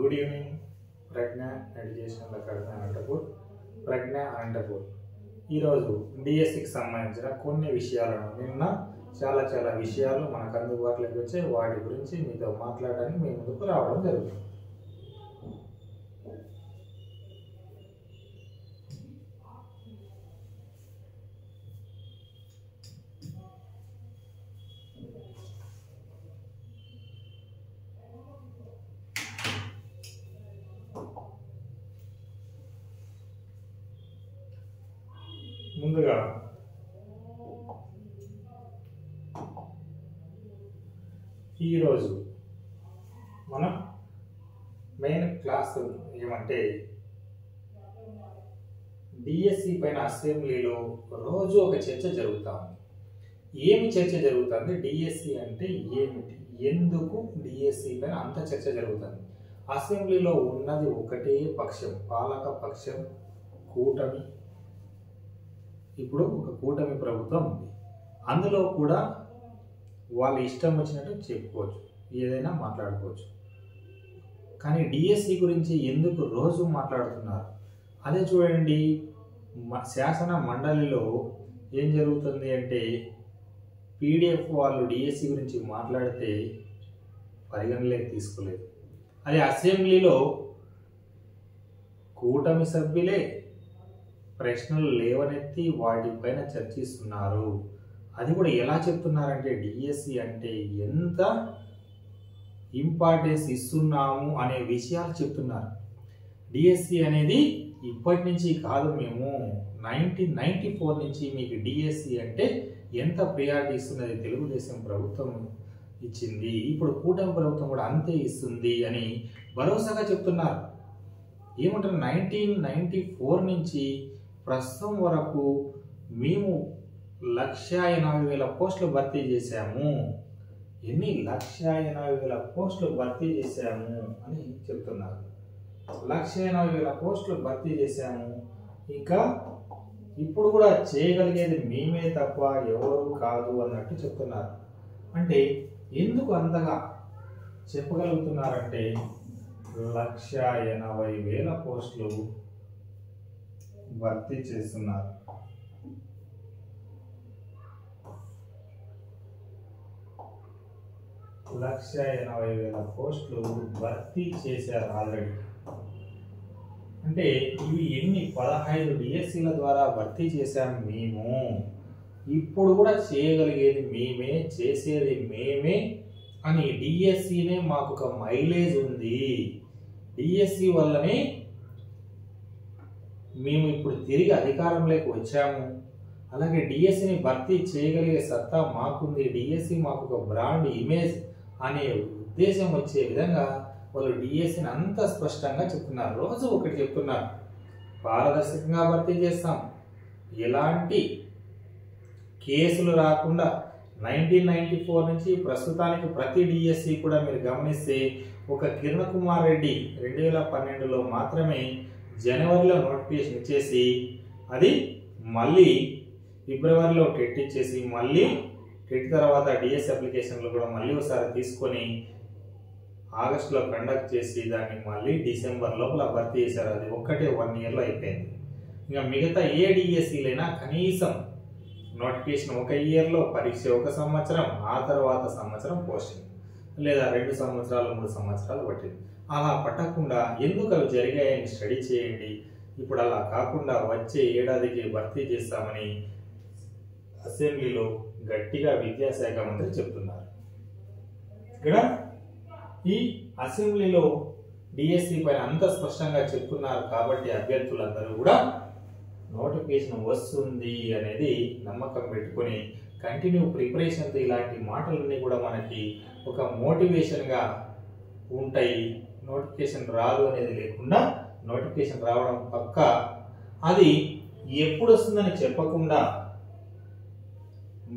Good evening ప్రజ్ఞ education academy Anantapur. ప్రజ్ఞ అనంతపూర్ ఈరోజు డిఎస్సికి సంబంధించిన కొన్ని విషయాలను నిన్న చాలా విషయాలు మనకు అందుబాటులోకి వచ్చే వాటి గురించి మీతో మాట్లాడడానికి మీ ముందుకు రావడం జరుగుతుంది. ముందుగా ఈరోజు మనం మెయిన్ క్లాస్ ఏమంటే డిఎస్సి పైన అసెంబ్లీలో రోజు ఒక చర్చ జరుగుతూ ఉంది. ఏమి చర్చ జరుగుతుంది? డిఎస్సి అంటే ఏమిటి, ఎందుకు డిఎస్సి పైన అంత చర్చ జరుగుతుంది? అసెంబ్లీలో ఉన్నది ఒకటే పక్షం, పాలక పక్షం, కూటమి. ఇప్పుడు ఒక కూటమి ప్రభుత్వం ఉంది. అందులో కూడా వాళ్ళ ఇష్టం వచ్చినట్టు చెప్పుకోవచ్చు, ఏదైనా మాట్లాడుకోవచ్చు. కానీ డిఎస్సి గురించి ఎందుకు రోజు మాట్లాడుతున్నారు? అదే చూడండి, శాసన మండలిలో ఏం జరుగుతుంది అంటే పీడిఎఫ్ వాళ్ళు డిఎస్సి గురించి మాట్లాడితే పరిగణలోకి తీసుకోలేదు. అదే అసెంబ్లీలో కూటమి సభ్యులే ప్రశ్నలు లేవనెత్తి వాటిపైన చర్చిస్తున్నారు. అది కూడా ఎలా చెప్తున్నారంటే డిఎస్సి అంటే ఎంత ఇంపార్టెన్స్ ఇస్తున్నాము అనే విషయాలు చెప్తున్నారు. డిఎస్సి అనేది ఇప్పటి నుంచి కాదు, మేము 1994 నుంచి మీకు డిఎస్సి అంటే ఎంత ప్రియారిటీ ఇస్తున్నది తెలుగుదేశం ప్రభుత్వం ఇచ్చింది, ఇప్పుడు కూటమి ప్రభుత్వం కూడా అంతే ఇస్తుంది అని భరోసాగా చెప్తున్నారు. ఏమంటారు? 1994 నుంచి ప్రస్తుతం వరకు మేము 1,80,000 పోస్టులు భర్తీ చేశాము. ఎన్ని 1,80,000 పోస్టులు భర్తీ చేశాము అని చెప్తున్నారు. 1,80,000 పోస్టులు భర్తీ చేశాము. ఇంకా ఇప్పుడు కూడా చేయగలిగేది మేమే తప్ప ఎవరు కాదు అన్నట్టు చెప్తున్నారు. అంటే ఎందుకు అంతగా చెప్పగలుగుతున్నారంటే 1,80,000 పోస్టులు భర్తీ చేస్తున్నారు. లక్ష 80,000 పోస్టులు భర్తీ చేశారు ఆల్రెడీ. అంటే ఇవి ఎన్ని 15 డిఎస్సీల ద్వారా భర్తీ చేశాం మేము. ఇప్పుడు కూడా చేయగలిగేది మేమే, చేసేది మేమే అని డిఎస్సినే మాకు ఒక మైలేజ్ ఉంది. డిఎస్సి వల్లనే మేము ఇప్పుడు తిరిగి అధికారంలోకి వచ్చాము. అలాగే డిఎస్సిని భర్తీ చేయగలిగే సత్తా మాకుంది. డిఎస్సి మాకు ఒక బ్రాండ్ ఇమేజ్ అనే ఉద్దేశం వచ్చే విధంగా వాళ్ళు డిఎస్సిని అంత స్పష్టంగా చెప్తున్నారు. రోజు ఒకటి చెప్తున్నారు, పారదర్శకంగా భర్తీ చేస్తాం, ఎలాంటి కేసులు రాకుండా. 1994 నుంచి ప్రస్తుతానికి ప్రతి డిఎస్సి కూడా మీరు గమనిస్తే ఒక కిరణ్ కుమార్ రెడ్డి 2012లో మాత్రమే జనవరిలో నోటిఫికేషన్ ఇచ్చేసి అది మళ్ళీ ఫిబ్రవరిలో టెట్ ఇచ్చేసి మళ్ళీ టెట్ తర్వాత డిఎస్ అప్లికేషన్లు కూడా మళ్ళీ ఒకసారి తీసుకొని ఆగస్టులో కండక్ట్ చేసి దాన్ని మళ్ళీ డిసెంబర్ లోపల భర్తీ చేశారు. అది ఒక్కటే 1 ఇయర్లో అయిపోయింది. ఇంకా మిగతా ఏ డిఎస్సీలైనా కనీసం నోటిఫికేషన్ 1 ఇయర్లో, పరీక్ష 1 సంవత్సరం, ఆ తర్వాత సంవత్సరం పోస్టింగ్, లేదా 2 సంవత్సరాలు 3 సంవత్సరాలు పట్టింది. అలా పట్టకుండా ఎందుకు అవి జరిగాయని స్టడీ చేయండి. ఇప్పుడు అలా కాకుండా వచ్చే ఏడాదికి భర్తీ చేస్తామని అసెంబ్లీలో గట్టిగా విద్యాశాఖ మంత్రి చెప్తున్నారు. ఇక్కడ ఈ అసెంబ్లీలో డిఎస్సి పైన అంత స్పష్టంగా చెప్తున్నారు కాబట్టి అభ్యర్థులందరూ కూడా నోటిఫికేషన్ వస్తుంది అనేది నమ్మకం పెట్టుకుని కంటిన్యూ ప్రిపరేషన్తో ఇలాంటి మాటలన్నీ కూడా మనకి ఒక మోటివేషన్గా ఉంటాయి. నోటిఫికేషన్ రాదు అనేది లేకుండా నోటిఫికేషన్ రావడం పక్క. అది ఎప్పుడు వస్తుందని చెప్పకుండా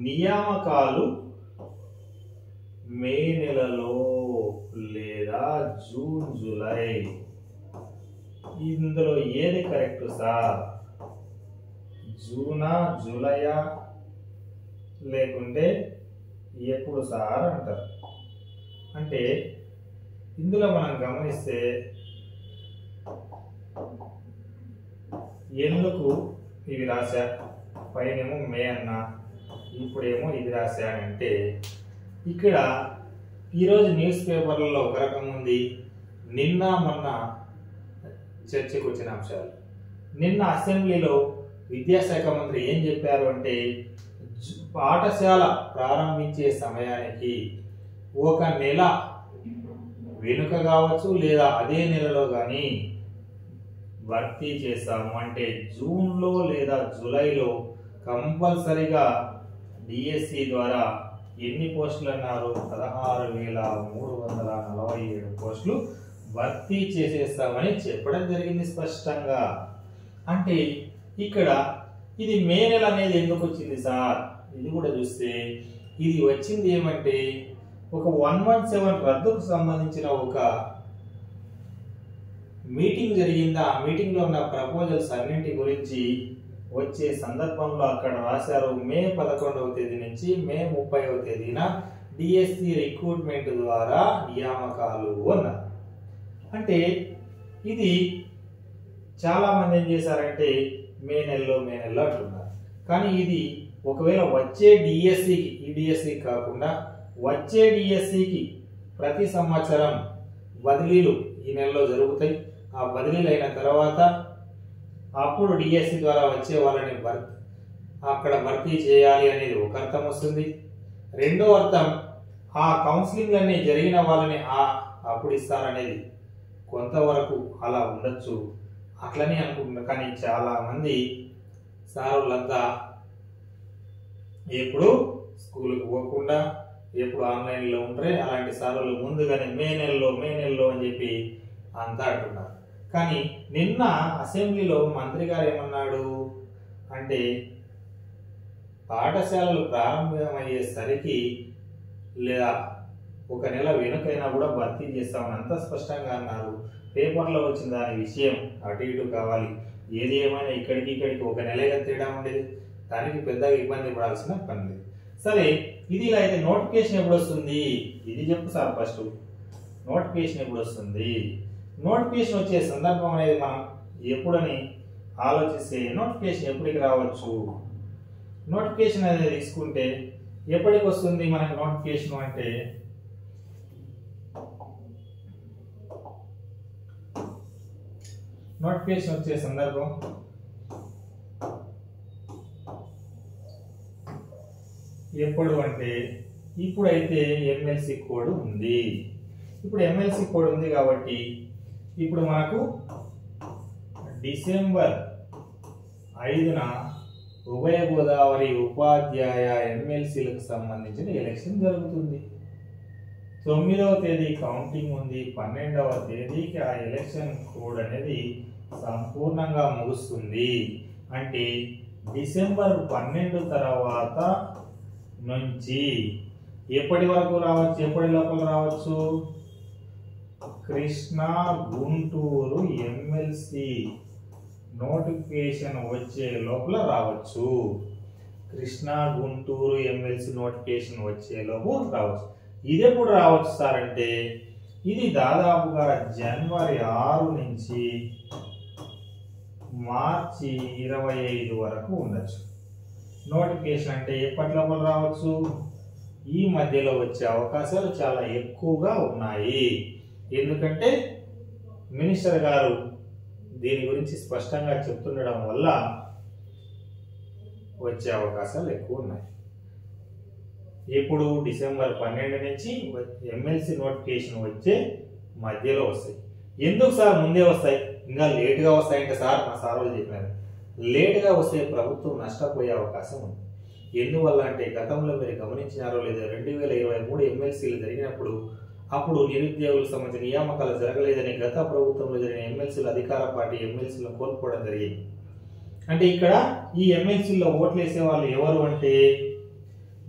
నియామకాలు మే నెలలో లేదా జూన్ జూలై, ఇందులో ఏది కరెక్ట్ సార్? జూనా జూలైయా లేకుంటే ఎప్పుడు సార్ అంటారు. అంటే ఇందులో మనం గమనిస్తే ఎందుకు ఇవి రాశా, పైనేమో మే అన్న, ఇప్పుడేమో ఇది రాశానంటే ఇక్కడ ఈరోజు న్యూస్ పేపర్లలో ఒక రకం ఉంది, నిన్న మొన్న చర్చకు వచ్చిన అంశాలు. నిన్న అసెంబ్లీలో విద్యాశాఖ మంత్రి ఏం చెప్పారు అంటే పాఠశాల ప్రారంభించే సమయానికి ఒక నెల వెనుక కావచ్చు లేదా అదే నెలలో కానీ భర్తీ చేస్తాము. అంటే జూన్లో లేదా జూలైలో కంపల్సరిగా డిఎస్సి ద్వారా ఎన్ని పోస్టులు అన్నారు, 16,347 పోస్టులు భర్తీ చేసేస్తామని చెప్పడం జరిగింది స్పష్టంగా. అంటే ఇక్కడ ఇది మే నెల అనేది ఎందుకు వచ్చింది సార్, ఇది కూడా చూస్తే ఇది వచ్చింది ఏమంటే ఒక 117 రద్దుకు సంబంధించిన ఒక మీటింగ్ జరిగింది. ఆ మీటింగ్ లో ఉన్న ప్రపోజల్స్ అన్నింటి గురించి వచ్చే సందర్భంలో అక్కడ రాశారు మే 11వ తేదీ నుంచి మే 30వ తేదీన డిఎస్సి రిక్రూట్మెంట్ ద్వారా నియామకాలు అన్నారు. అంటే ఇది చాలా మంది ఏం చేశారంటే మే నెలలో అంటున్నారు. కానీ ఇది ఒకవేళ వచ్చే డిఎస్సికి, ఈ డిఎస్సి కాకుండా వచ్చే డిఎస్సికి ప్రతి సంవత్సరం బదిలీలు ఈ నెలలో జరుగుతాయి. ఆ బదిలీలు అయిన తర్వాత అప్పుడు డిఎస్సి ద్వారా వచ్చే వాళ్ళని అక్కడ భర్తీ చేయాలి అనేది ఒక అర్థం వస్తుంది. రెండో అర్థం ఆ కౌన్సిలింగ్ అన్ని జరిగిన వాళ్ళని అప్పుడు ఇస్తారనేది కొంతవరకు అలా ఉండొచ్చు, అట్లనే అనుకుంటున్నారు. కానీ చాలా మంది సారులంతా ఎప్పుడు స్కూల్కి పోకుండా ఎప్పుడు ఆన్లైన్లో ఉంటారే అలాంటి సారులు ముందుగానే మే నెలలో అని చెప్పి అంతా అంటున్నారు. కానీ నిన్న అసెంబ్లీలో మంత్రి గారు ఏమన్నాడు అంటే పాఠశాలలు ప్రారంభమయ్యేసరికి లేదా ఒక నెల వెనుకైనా కూడా భర్తీ చేస్తామని అంత స్పష్టంగా అన్నారు. పేపర్లో వచ్చిన దాని విషయం అటు ఇటు కావాలి, ఏది ఏమైనా ఇక్కడికి ఒక నెలగా తేడా ఉండేది, దానికి పెద్దగా ఇబ్బంది పడాల్సిన పని లేదు. సరే, ఇది ఇలా అయితే నోటిఫికేషన్ ఎప్పుడు వస్తుంది ఇది చెప్పు సార్. ఫస్ట్ నోటిఫికేషన్ ఎప్పుడు వస్తుంది, నోటిఫికేషన్ వచ్చే సందర్భం అనేది మనం ఎప్పుడని ఆలోచిస్తే నోటిఫికేషన్ ఎప్పటికి రావచ్చు, నోటిఫికేషన్ అనేది తీసుకుంటే ఎప్పటికి వస్తుంది మనకి నోటిఫికేషన్ అంటే నోటిఫికేషన్ వచ్చే సందర్భం ఎప్పుడు అంటే ఇప్పుడైతే ఎమ్మెల్సీ కోడ్ ఉంది. ఇప్పుడు ఎమ్మెల్సీ కోడ్ ఉంది కాబట్టి ఇప్పుడు మనకు డిసెంబర్ 5న ఉభయ గోదావరి ఉపాధ్యాయ ఎమ్మెల్సీలకు సంబంధించిన ఎలక్షన్ జరుగుతుంది. 9వ తేదీ కౌంటింగ్ ఉంది, 12వ తేదీకి ఆ ఎలక్షన్ కోడ్ అనేది సంపూర్ణంగా ముగుస్తుంది. అంటే డిసెంబర్ 12 తర్వాత నుంచి ఎప్పటి వరకు రావచ్చు, ఎప్పటి లోపల రావచ్చు, కృష్ణా గుంటూరు ఎమ్మెల్సీ నోటిఫికేషన్ వచ్చే లోపల రావచ్చు. కృష్ణా గుంటూరు ఎమ్మెల్సీ నోటిఫికేషన్ వచ్చే లోపు రావచ్చు. ఇది ఎప్పుడు రావచ్చు సార్ అంటే ఇది దాదాపుగా జనవరి 6 నుంచి మార్చి 25 వరకు ఉండొచ్చు. నోటిఫికేషన్ అంటే ఎప్పటి లోపల రావచ్చు, ఈ మధ్యలో వచ్చే అవకాశాలు చాలా ఎక్కువగా ఉన్నాయి. ఎందుకంటే మినిస్టర్ గారు దీని గురించి స్పష్టంగా చెప్తుండడం వల్ల వచ్చే అవకాశాలు ఎక్కువ ఉన్నాయి. ఇప్పుడు డిసెంబర్ 12 నుంచి ఎమ్మెల్సీ నోటిఫికేషన్ వచ్చే మధ్యలో వస్తాయి. ఎందుకు సార్ ముందే వస్తాయి, ఇంకా లేటుగా వస్తాయంటే సార్ మా సార్ వాళ్ళు చెప్పినారు, లేటుగా వస్తే ప్రభుత్వం నష్టపోయే అవకాశం ఉంది. ఎందువల్ల అంటే గతంలో మీరు గమనించినారో లేదో 2023 ఎమ్మెల్సీలు జరిగినప్పుడు అప్పుడు నిరుద్యోగులకు సంబంధించిన నియామకాలు జరగలేదని గత ప్రభుత్వంలో జరిగిన ఎమ్మెల్సీలు అధికార పార్టీ ఎమ్మెల్సీలను కోల్పోవడం జరిగింది. అంటే ఇక్కడ ఈ ఎమ్మెల్సీల్లో ఓట్లేసే వాళ్ళు ఎవరు అంటే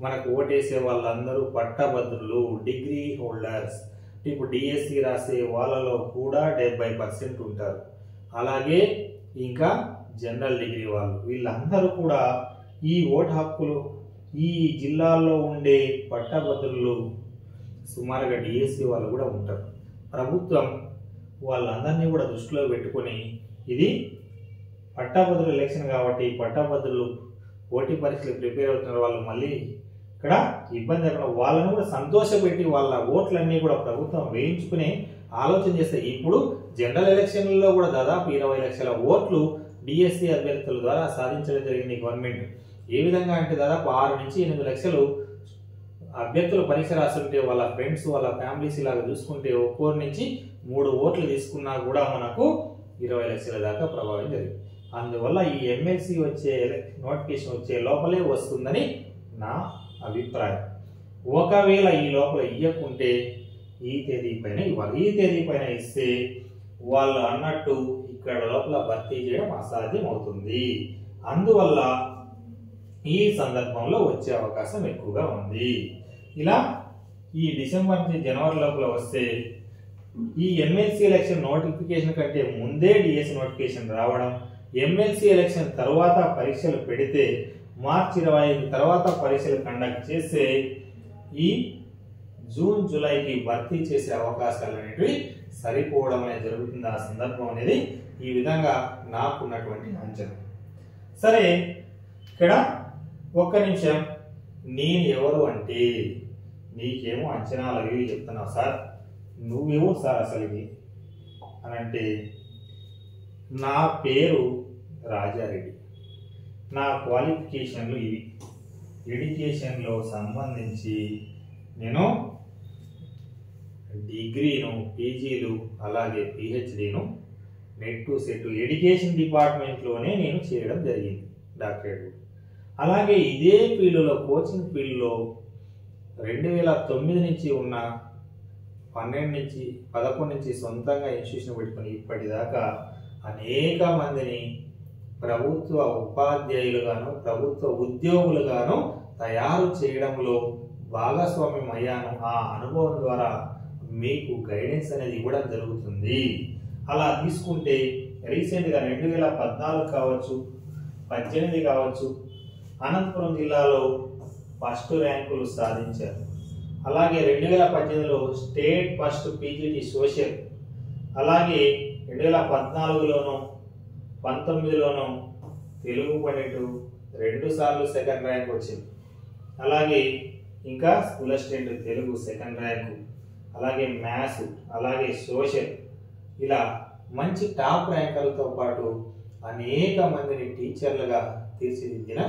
మనకు ఓటేసే వాళ్ళందరూ పట్టభద్రులు, డిగ్రీ హోల్డర్స్. ఇప్పుడు డిఎస్సి రాసే వాళ్ళలో కూడా 70% ఉంటారు. అలాగే ఇంకా జనరల్ డిగ్రీ వాళ్ళు, వీళ్ళందరూ కూడా ఈ ఓటు హక్కులు ఈ జిల్లాల్లో ఉండే పట్టభద్రులు సుమారుగా డిఎస్సి వాళ్ళు కూడా ఉంటారు. ప్రభుత్వం వాళ్ళందరినీ కూడా దృష్టిలో పెట్టుకొని ఇది పట్టాభద్రుల ఎలక్షన్ కాబట్టి పట్టాభద్రులు పోటీ పరీక్షలు ప్రిపేర్ అవుతున్న వాళ్ళు మళ్ళీ ఇక్కడ ఇబ్బంది లేకుండా వాళ్ళని కూడా సంతోషపెట్టి వాళ్ళ ఓట్లన్నీ కూడా ప్రభుత్వం వేయించుకుని ఆలోచన చేస్తే ఇప్పుడు జనరల్ ఎలక్షన్లలో కూడా దాదాపు 20 లక్షల ఓట్లు డిఎస్సి అభ్యర్థుల ద్వారా సాధించడం జరిగింది గవర్నమెంట్. ఏ విధంగా అంటే దాదాపు 6 నుంచి 8 లక్షలు అభ్యర్థులు పరీక్ష రాస్తుంటే వాళ్ళ ఫ్రెండ్స్ వాళ్ళ ఫ్యామిలీస్ ఇలాగ చూసుకుంటే ఒక్కోరి నుంచి 3 ఓట్లు తీసుకున్నా కూడా మనకు 20 లక్షల దాకా ప్రభావం జరిగింది. అందువల్ల ఈ ఎమ్మెల్సీ వచ్చే నోటిఫికేషన్ వచ్చే లోపలే వస్తుందని నా అభిప్రాయం. ఒకవేళ ఈ లోపల ఇవ్వకుంటే ఈ తేదీ పైన ఇవ్వాలి. ఈ తేదీ పైన ఇస్తే వాళ్ళు అన్నట్టు ఇక్కడ లోపల భర్తీ చేయడం అసాధ్యం అవుతుంది. అందువల్ల ఈ సందర్భంలో వచ్చే అవకాశం ఎక్కువగా ఉంది. ఇలా ఈ డిసెంబర్ నుంచి జనవరి లోపల వస్తే ఈ ఎమ్మెల్సీ ఎలక్షన్ నోటిఫికేషన్ కంటే ముందే డిఎస్సి నోటిఫికేషన్ రావడం, ఎమ్మెల్సీ ఎలక్షన్ తర్వాత పరీక్షలు పెడితే మార్చి 25 తర్వాత పరీక్షలు కండక్ట్ చేస్తే ఈ జూన్ జూలైకి భర్తీ చేసే అవకాశాలు అనేవి సరిపోవడం అనేది జరుగుతుంది. ఆ సందర్భం అనేది ఈ విధంగా నాకున్నటువంటి అంచనా. సరే, ఇక్కడ ఒక్క నిమిషం, నేను ఎవరు అంటే నీకేమో అంచనాలు అవి చెప్తున్నావు సార్, నువ్వెవరు సార్ అసలు ఇది అని అంటే, నా పేరు రాజారెడ్డి, నా క్వాలిఫికేషన్లు ఇవి. ఎడ్యుకేషన్లో సంబంధించి నేను డిగ్రీను, పీజీలు, అలాగే పిహెచ్డీను, నెట్ సెట్ ఎడ్యుకేషన్ డిపార్ట్మెంట్లోనే నేను చేయడం జరిగింది, డాక్టరేట్. అలాగే ఇదే ఫీల్డ్లో కోచింగ్ ఫీల్డ్లో 2009 నుంచి ఉన్న 11 నుంచి సొంతంగా ఇన్స్టిట్యూషన్ పెట్టుకుని ఇప్పటిదాకా అనేక మందిని ప్రభుత్వ ఉపాధ్యాయులుగాను ప్రభుత్వ ఉద్యోగులుగాను తయారు చేయడంలో భాగస్వామ్యం అయ్యాను. ఆ అనుభవం ద్వారా మీకు గైడెన్స్ అనేది ఇవ్వడం జరుగుతుంది. అలా తీసుకుంటే రీసెంట్గా 2014 కావచ్చు, 18 కావచ్చు, అనంతపురం జిల్లాలో ఫస్ట్ ర్యాంకులు సాధించారు. అలాగే 2018లో స్టేట్ ఫస్ట్ పీజీటీ సోషల్, అలాగే 2014లోను 19లోను తెలుగు పండిట్ 2 సార్లు సెకండ్ ర్యాంక్ వచ్చింది. అలాగే ఇంకా school assistant Telugu second rank, అలాగే మ్యాథ్స్, అలాగే సోషల్, ఇలా మంచి టాప్ ర్యాంకర్లతో పాటు అనేక మందిని టీచర్లుగా తీర్చిదిద్దిన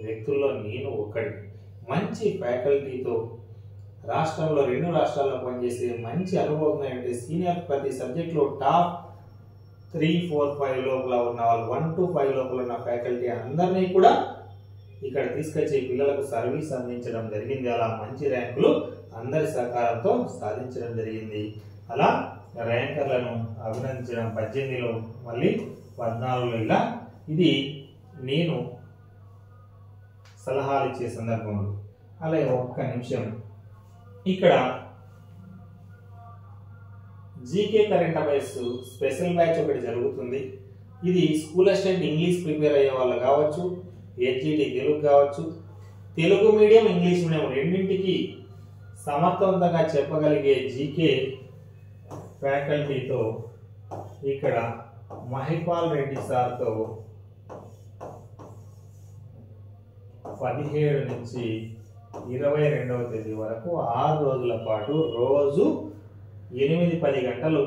వ్యక్తుల్లో నేను ఒకటి. మంచి ఫ్యాకల్టీతో రాష్ట్రంలో 2 రాష్ట్రాల్లో పనిచేసే మంచి అనుభవం అంటే సీనియర్ ప్రతి సబ్జెక్ట్లో టాప్ 3, 4, 5 లోపల ఉన్న వాళ్ళు 1 to 5 లోపల ఉన్న ఫ్యాకల్టీ అందరినీ కూడా ఇక్కడ తీసుకొచ్చి పిల్లలకు సర్వీస్ అందించడం జరిగింది. అలా మంచి ర్యాంకులు అందరి సహకారంతో సాధించడం జరిగింది. అలా ర్యాంకర్లను అభినందించడం 18లో, మళ్ళీ 14లో, ఇలా ఇది నేను సలహాలు ఇచ్చే సందర్భంలో. అలాగే ఒక్క నిమిషం, ఇక్కడ GK current affairs special batch ఒకటి జరుగుతుంది. ఇది స్కూల్ అసిస్టెంట్ ఇంగ్లీష్ ప్రిపేర్ అయ్యే వాళ్ళు కావచ్చు, హెచ్జిటి తెలుగు కావచ్చు, తెలుగు మీడియం ఇంగ్లీష్ మీడియం రెండింటికి సమర్థవంతంగా చెప్పగలిగే జీకే ఫ్యాకల్టీతో ఇక్కడ మహిపాల్ రెడ్డి సార్తో 17 నుంచి 22వ తేదీ వరకు 6 రోజుల పాటు రోజు 8-10 గంటలు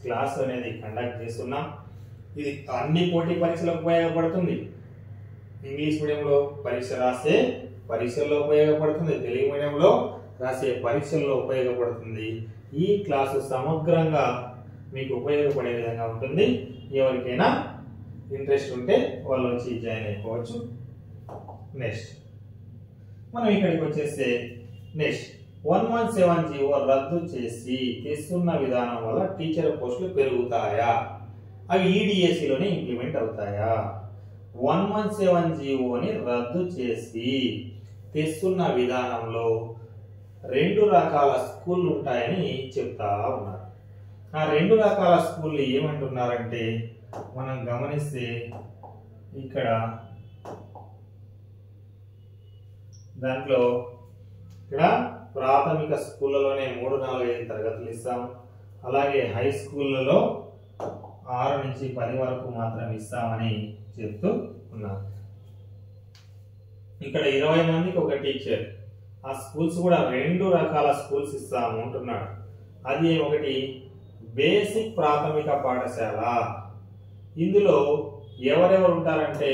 క్లాస్ అనేది కండక్ట్ చేస్తున్నాం. ఇది అన్ని పోటీ పరీక్షలకు ఉపయోగపడుతుంది. ఇంగ్లీష్ మీడియంలో పరీక్ష రాసే పరీక్షల్లో ఉపయోగపడుతుంది, తెలుగు మీడియంలో రాసే పరీక్షల్లో ఉపయోగపడుతుంది. ఈ క్లాసు సమగ్రంగా మీకు ఉపయోగపడే విధంగా ఉంటుంది. ఎవరికైనా ఇంట్రెస్ట్ ఉంటే వాళ్ళు వచ్చి జాయిన్ అయిపోవచ్చు. నెక్స్ట్ మనం ఇక్కడికి వచ్చేస్తే నెక్స్ట్ 117 జీవో రద్దు చేసి తెస్తున్న విధానం వల్ల టీచర్ పోస్టులు పెరుగుతాయా, అవి ఈడిఎస్సిలోనే ఇంప్లిమెంట్ అవుతాయా? 117 జీవోని రద్దు చేసి తెస్తున్న విధానంలో 2 రకాల స్కూళ్ళు ఉంటాయని చెప్తా ఉన్నారు. ఆ 2 రకాల స్కూళ్ళు ఏమంటున్నారంటే మనం గమనిస్తే ఇక్కడ ప్రాథమిక స్కూళ్ళలోనే 3, 4, 5 తరగతులు ఇస్తాం. అలాగే హై స్కూళ్ళలో 6 నుంచి 10 వరకు మాత్రం ఇస్తామని చెప్తూ ఉన్నారు. ఇక్కడ 20 మందికి ఒక టీచర్. ఆ స్కూల్స్ కూడా 2 రకాల స్కూల్స్ ఇస్తాము అంటున్నాడు. అది ఒకటి బేసిక్ ప్రాథమిక పాఠశాల. ఇందులో ఎవరెవరు ఉంటారంటే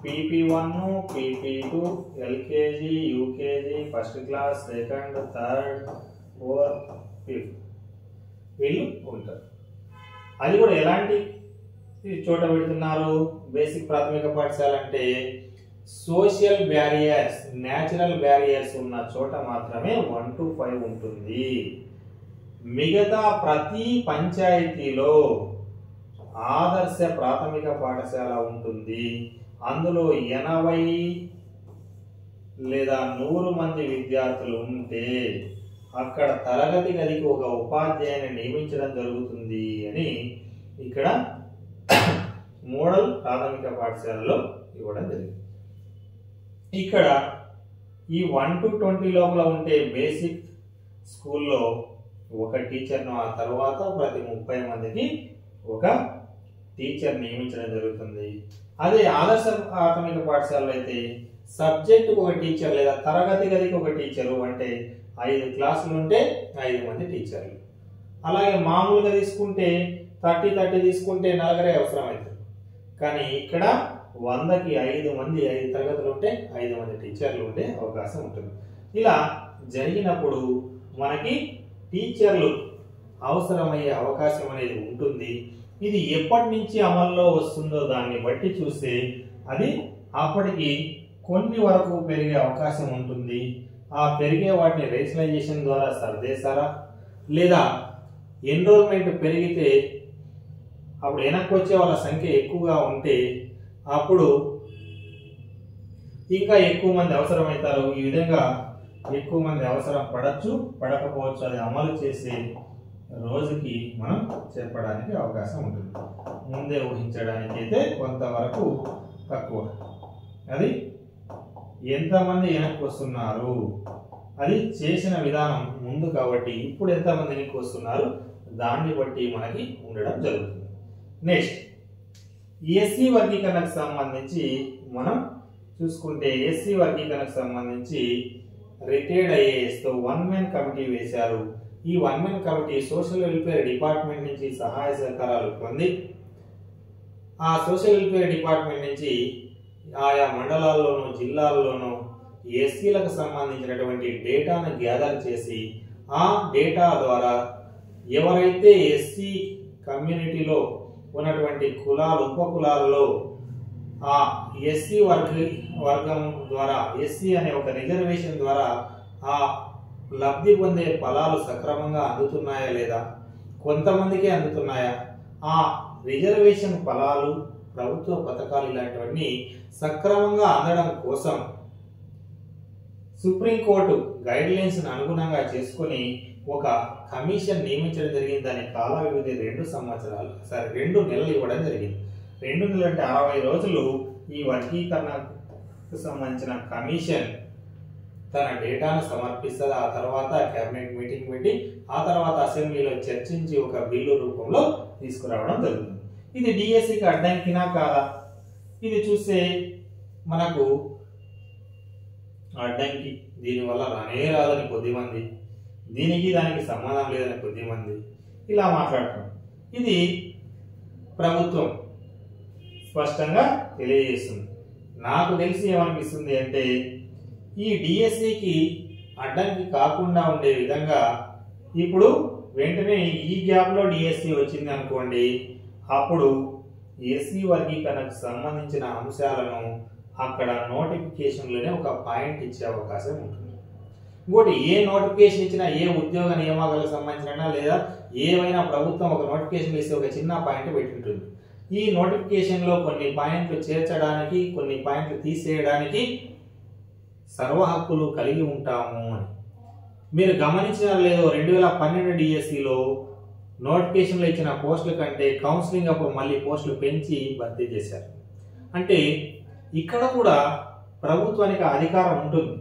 PP1, PP2, LKG, UKG, first class, second, third, fourth, fifth వీళ్ళు ఉంటారు. అది కూడా ఎలాంటి చోట పెడుతున్నారు? బేసిక్ ప్రాథమిక పాఠశాల అంటే సోషల్ బ్యారియర్స్, న్యాచురల్ బ్యారియర్స్ ఉన్న చోట మాత్రమే 1 to 5 ఉంటుంది. మిగతా ప్రతి పంచాయతీలో ఆదర్శ ప్రాథమిక పాఠశాల ఉంటుంది. అందులో 80 లేదా 100 మంది విద్యార్థులు ఉంటే అక్కడ తరగతి గదికి ఒక ఉపాధ్యాయుని నియమించడం జరుగుతుంది అని ఇక్కడ మోడల్ ప్రాథమిక పాఠశాలలో ఇవ్వడం జరిగింది. ఇక్కడ ఈ 1 to 20 లోపల ఉంటే బేసిక్ స్కూల్లో ఒక టీచర్ను, ఆ తర్వాత ప్రతి 30 మందికి ఒక టీచర్ నియమించడం జరుగుతుంది. అదే ఆదర్శ ప్రాథమిక పాఠశాలలో అయితే సబ్జెక్టుకు ఒక టీచర్ లేదా తరగతి గదికి ఒక టీచరు, అంటే 5 క్లాసులు ఉంటే 5 మంది టీచర్లు. అలాగే మామూలుగా తీసుకుంటే 30 తీసుకుంటే 4 అవసరం అవుతుంది. కానీ ఇక్కడ 100కి 5 మంది, 5 తరగతులు ఉంటే 5 మంది టీచర్లు ఉండే అవకాశం ఉంటుంది. ఇలా జరిగినప్పుడు మనకి టీచర్లు అవసరమయ్యే అవకాశం అనేది ఉంటుంది. ఇది ఎప్పటి నుంచి అమల్లో వస్తుందో దాన్ని బట్టి చూస్తే అది అప్పటికి కొన్ని వరకు పెరిగే అవకాశం ఉంటుంది. ఆ పెరిగే వాటిని రేషనలైజేషన్ ద్వారా సర్దేశారా, లేదా ఎన్రోల్మెంట్ పెరిగితే అప్పుడు వెనక్కి వచ్చే వాళ్ళ సంఖ్య ఎక్కువగా ఉంటే అప్పుడు ఇంకా ఎక్కువ మంది అవసరమవుతారు. ఈ విధంగా ఎక్కువ మంది అవసరం పడచ్చు, పడకపోవచ్చు. అది అమలు చేసే రోజుకి మనం చెప్పడానికి అవకాశం ఉంటుంది. ముందే ఊహించడానికి అయితే కొంతవరకు తక్కువ. అది ఎంతమంది వెనక్కి వస్తున్నారు, అది చేసిన విధానం ముందు కాబట్టి ఇప్పుడు ఎంతమంది వెనక్కి వస్తున్నారు దాన్ని బట్టి మనకి ఉండడం జరుగుతుంది. నెక్స్ట్ ఎస్సీ వర్గీకరణకు సంబంధించి మనం చూసుకుంటే ఎస్సీ వర్గీకరణకు సంబంధించి రిటైర్డ్ ఐఏఎస్తో 1 man కమిటీ వేశారు. ఈ 1 man committee social welfare department నుంచి సహాయ సహకారాలు పొంది ఆ సోషల్ వెల్ఫేర్ డిపార్ట్మెంట్ నుంచి ఆయా మండలాల్లోనూ జిల్లాల్లోనూ ఎస్సీలకు సంబంధించినటువంటి డేటాను గ్యాదర్ చేసి ఆ డేటా ద్వారా ఎవరైతే ఎస్సీ కమ్యూనిటీలో ఉన్నటువంటి కులాలు, ఉపకులాలలో ఆ ఎస్సీ వర్గం ద్వారా, ఎస్సీ అనే ఒక రిజర్వేషన్ ద్వారా ఆ లబ్ధి పొందే ఫలాలు సక్రమంగా అందుతున్నాయా లేదా, కొంతమందికే అందుతున్నాయా, ఆ రిజర్వేషన్ ఫలాలు, ప్రభుత్వ పథకాలు ఇలాంటివన్నీ సక్రమంగా అందడం కోసం సుప్రీంకోర్టు గైడ్ లైన్స్ అనుగుణంగా చేసుకుని ఒక కమిషన్ నియమించడం జరిగింది. దాని కాల వ్యవధి 2 నెలలు ఇవ్వడం జరిగింది. 2 నెలలు అంటే 60 రోజులు ఈ వర్గీకరణకు సంబంధించిన కమిషన్ తన డేటాను సమర్పిస్తుంది. ఆ తర్వాత కేబినెట్ మీటింగ్ పెట్టి ఆ తర్వాత అసెంబ్లీలో చర్చించి ఒక బిల్లు రూపంలో తీసుకురావడం జరుగుతుంది. ఇది డిఎస్సికి అడ్డంకినా కాదా? ఇది చూస్తే మనకు అడ్డంకి. దీనివల్ల రానే రాదని కొద్దిమంది, దీనికి దానికి సంబంధం లేదని కొద్దిమంది ఇలా మాట్లాడటం ఇది ప్రభుత్వం స్పష్టంగా తెలియజేస్తుంది. నాకు తెలిసి ఏమనిపిస్తుంది అంటే ఈ డిఎస్సికి అడ్డంకి కాకుండా ఉండే విధంగా ఇప్పుడు వెంటనే ఈ గ్యాప్లో డిఎస్సి వచ్చింది అనుకోండి, అప్పుడు ఎస్సీ వర్గీకరణకు సంబంధించిన అంశాలను అక్కడ నోటిఫికేషన్లోనే ఒక పాయింట్ ఇచ్చే అవకాశం ఉంటుంది. ఇంకోటి ఏ నోటిఫికేషన్ ఇచ్చినా, ఏ ఉద్యోగ నియామకాలకు సంబంధించిన లేదా ఏవైనా ప్రభుత్వం ఒక నోటిఫికేషన్ ఇస్తే ఒక చిన్న పాయింట్ పెట్టింటుంది. ఈ నోటిఫికేషన్లో కొన్ని పాయింట్లు చేర్చడానికి, కొన్ని పాయింట్లు తీసేయడానికి సర్వ హక్కులు కలిగి ఉంటాము అని. మీరు గమనించిన లేదో 2012 డిఎస్సిలో నోటిఫికేషన్లో ఇచ్చిన పోస్టుల కంటే కౌన్సిలింగ్ అప్పుడు మళ్ళీ పోస్టులు పెంచి భర్తీ చేశారు. అంటే ఇక్కడ కూడా ప్రభుత్వానికి అధికారం ఉంటుంది.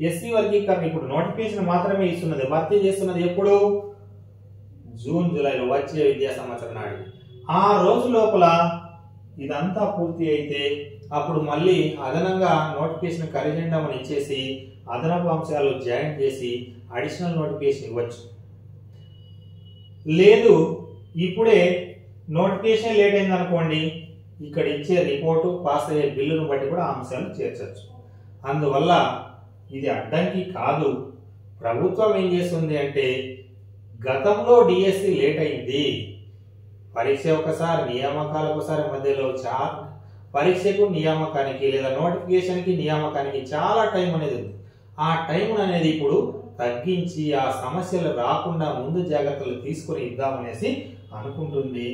ఎస్సీ వర్గీకరణ ఇప్పుడు నోటిఫికేషన్ మాత్రమే ఇస్తున్నది, భర్తీ చేస్తున్నది ఎప్పుడు జూన్ జూలైలో వచ్చే విద్యా సంవత్సరం నాటికి. ఆ రోజు లోపల ఇదంతా పూర్తి అయితే అప్పుడు మళ్ళీ అదనంగా నోటిఫికేషన్ కరిజెండం అని ఇచ్చేసి అదనపు అంశాలు జాయిన్ చేసి అడిషనల్ నోటిఫికేషన్ ఇవ్వచ్చు. లేదు ఇప్పుడే నోటిఫికేషన్ లేట్ అయింది అనుకోండి, ఇక్కడ ఇచ్చే రిపోర్టు పాస్ అయ్యే బిల్లును బట్టి కూడా అంశాలు చేర్చచ్చు. అందువల్ల ఇది అడ్డంకి కాదు. ప్రభుత్వం ఏం చేస్తుంది అంటే, గతంలో డిఎస్సి లేట్ అయింది, పరీక్ష ఒకసారి నియామకాలకు ఒకసారి మధ్యలో పరీక్షకు నియామకానికి లేదా నోటిఫికేషన్కి నియామకానికి చాలా టైం అనేది ఉంది. ఆ టైం అనేది ఇప్పుడు తగ్గించి ఆ సమస్యలు రాకుండా ముందు జాగ్రత్తలు తీసుకొని ఇద్దామనేసి అనుకుంటుంది.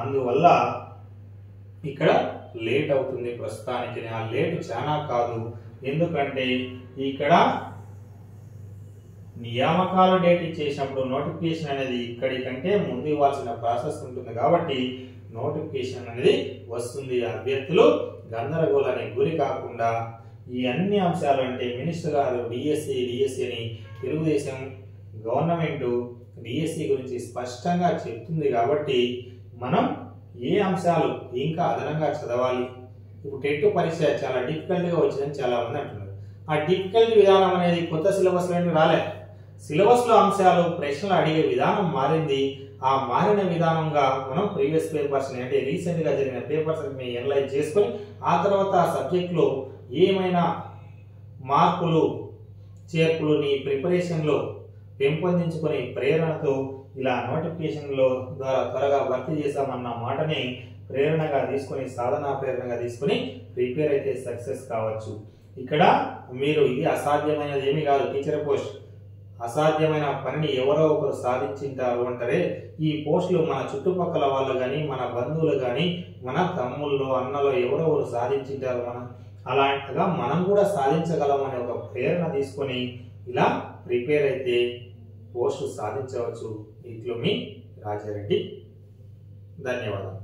అందువల్ల ఇక్కడ లేట్ అవుతుంది ప్రస్తుతానికి. ఆ లేట్ చాలా కాదు, ఎందుకంటే ఇక్కడ నియామకాల డేట్ ఇచ్చేసినప్పుడు నోటిఫికేషన్ అనేది ఇక్కడి కంటే ముందు ఇవ్వాల్సిన ప్రాసెస్ ఉంటుంది కాబట్టి నోటిఫికేషన్ అనేది వస్తుంది. అభ్యర్థులు గందరగోళానికి గురి కాకుండా ఈ అన్ని అంశాలు అంటే మినిస్టర్ గారు డిఎస్సి అని తెలుగుదేశం గవర్నమెంట్ డిఎస్సి గురించి స్పష్టంగా చెప్తుంది కాబట్టి మనం ఏ అంశాలు ఇంకా అదనంగా చదవాలి. ఇప్పుడు టెట్ పరీక్ష చాలా డిఫికల్ట్గా వచ్చిందని చాలా మంది అంటున్నారు. ఆ డిఫికల్ట్ విధానం అనేది కొత్త సిలబస్ లో రాలే. సిలబస్ లో అంశాలు ప్రశ్నలు అడిగే విధానం మారింది. ఆ మారిన విధానంగా మనం ప్రీవియస్ పేపర్స్ అంటే రీసెంట్ గా జరిగిన పేపర్స్ ఎనలైజ్ చేసుకొని ఆ తర్వాత ఆ సబ్జెక్ట్ లో ఏమైనా మార్పులు చేర్పులు నీ ప్రిపరేషన్ లో పెంపొందించుకునే ప్రేరణతో ఇలా నోటిఫికేషన్లో ద్వారా త్వరగా భర్తీ చేశామన్న మాటని ప్రేరణగా తీసుకొని సాధనా ప్రేరణగా తీసుకొని ప్రిపేర్ అయితే సక్సెస్ కావచ్చు. ఇక్కడ మీరు ఇది అసాధ్యమైనది ఏమీ కాదు. టీచర్ పోస్ట్ అసాధ్యమైన పనిని ఎవరో ఒకరు సాధించింటారు అంటారే, ఈ పోస్టులు మన చుట్టుపక్కల వాళ్ళు కానీ మన బంధువులు కానీ మన తమ్ముళ్ళు అన్నలో ఎవరో ఒకరు సాధించింటారు. అలాంటిగా మనం కూడా సాధించగలం అనే ఒక ప్రేరణ తీసుకొని ఇలా ప్రిపేర్ అయితే పోస్టు సాధించవచ్చు. ఇట్లు మీ రాజారెడ్డి. ధన్యవాదాలు.